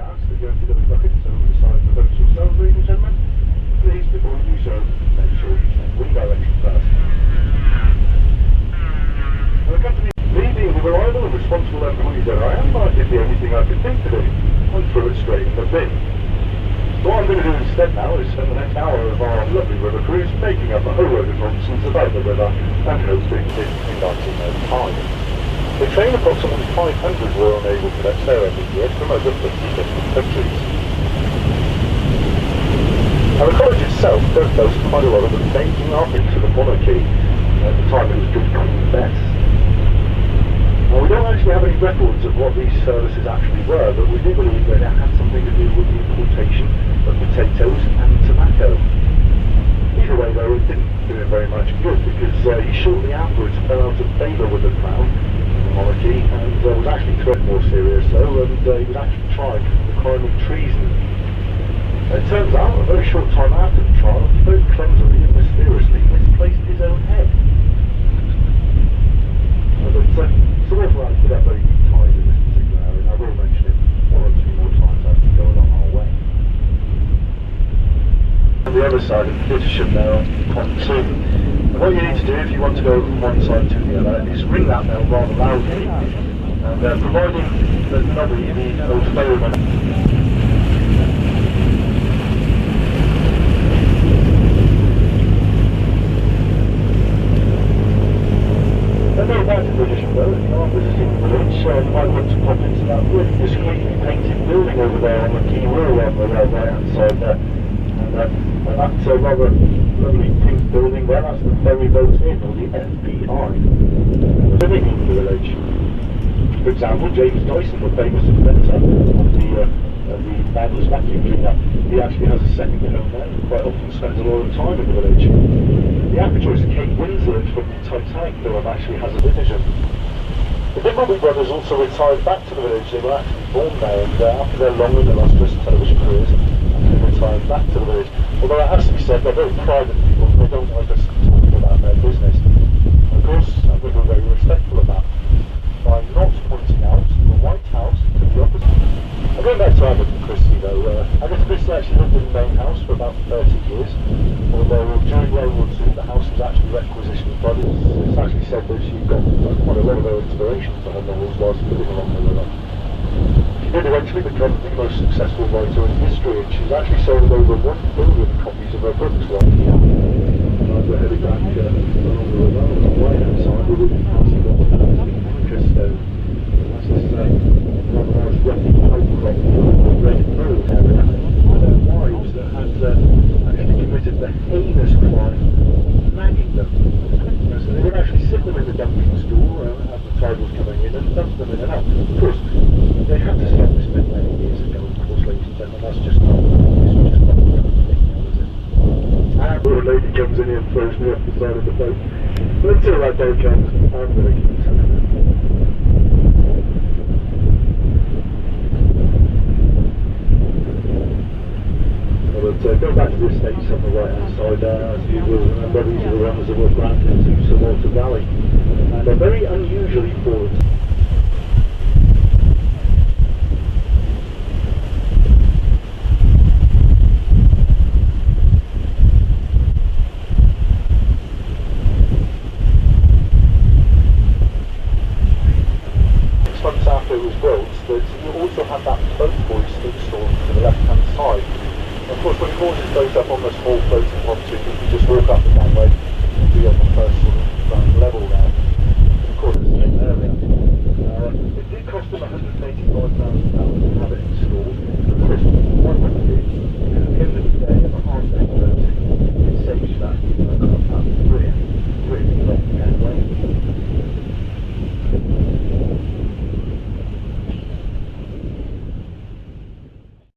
gas, they're going to go in buckets over the side of the boats yourselves, ladies and gentlemen. Please, before you do so, make sure you check redirection first. Now, the company, me being the reliable and responsible employee that I am, I did the only thing I could think to do. I threw it straight in the bin. So what I'm going to do instead now is spend the next hour of our lovely river cruise making up a whole load of nonsense about the river and hoping it igniting their time. They train approximately 500 Royal Naval cadets there every year from over 50 different countries. Now the college itself does boast quite a lot of amazing artwork to the monarchy. At the time it was good Queen Bess. Now we don't actually have any records of what these services actually were, but we do believe that it had something to do with the importation of potatoes and tobacco. Either way though, it didn't do him very much good because he shortly afterwards fell out of favour with the crown, the monarchy, and was actually threatened more serious though, and he was actually tried for the crime of treason. It turns out, a very short time after the trial, he very clumsily and mysteriously misplaced his own head. So we're likely to get very deep ties in this particular area, and I will mention it one or two more times as we go along our way. On the other side of the British there on pond 2, and what you need to do if you want to go from one side to the other is ring that bell rather loudly, and providing that nobody needs those firemen. Back to British though, if you are visiting the village, you might want to pop into that really discreetly painted building over there on the quay wall on the right hand side there. And that's a rather lovely pink building there, that's the ferry boat inn, or the FBI. Living in the village. For example, James Dyson, the famous inventor of the bandless vacuum cleaner, he actually has a second home there and quite often spends a lot of time in the village. The actress Kate Winslet from the Titanic film actually has a division. The Bimbleby brothers also retired back to the village. They were actually born there, and after their long and illustrious television careers, they retired back to the village. Although it has to be said, they're very private people, and they don't like us talking about their business. Of course, I think we're very respectful of that, by not pointing out the White House to the opposite. I'm going back to Abbott and Christie though. Abbott and Christie actually lived in the main house for about 30 years, although during World War II the house was actually requisitioned by the... It's actually said that she got quite a lot of her inspiration for her novels whilst living along the river. She did eventually become the most successful writer in history, and she's actually sold over 1 billion copies of her books right now. And as we're heading back along the river, on the right hand side we will be passing what's known as the Anchor Stone. That's this rather large rocky pipe crop in the Red Road area, and their wives that had actually committed the heinous crime of nagging them. So they would actually sit them in the dumping stool as the tide was coming in and dump them in and out. Of course, they had to stop this many, many years ago, of course, ladies and gentlemen, that's just not the thing now, is it? And the lady comes in here and throws me off the side of the boat. But until that day comes, I'm going to keep telling her. But go back to the estates on the right hand side there, as you will remember, these are the ones that were granted to Sir Walter Raleigh, and they're very unusually for it. Months after it was built, that you also had that boat hoist installed to the left hand side. Of course, when you moor this boat up on the small floating pontoon, you can just walk up the gangway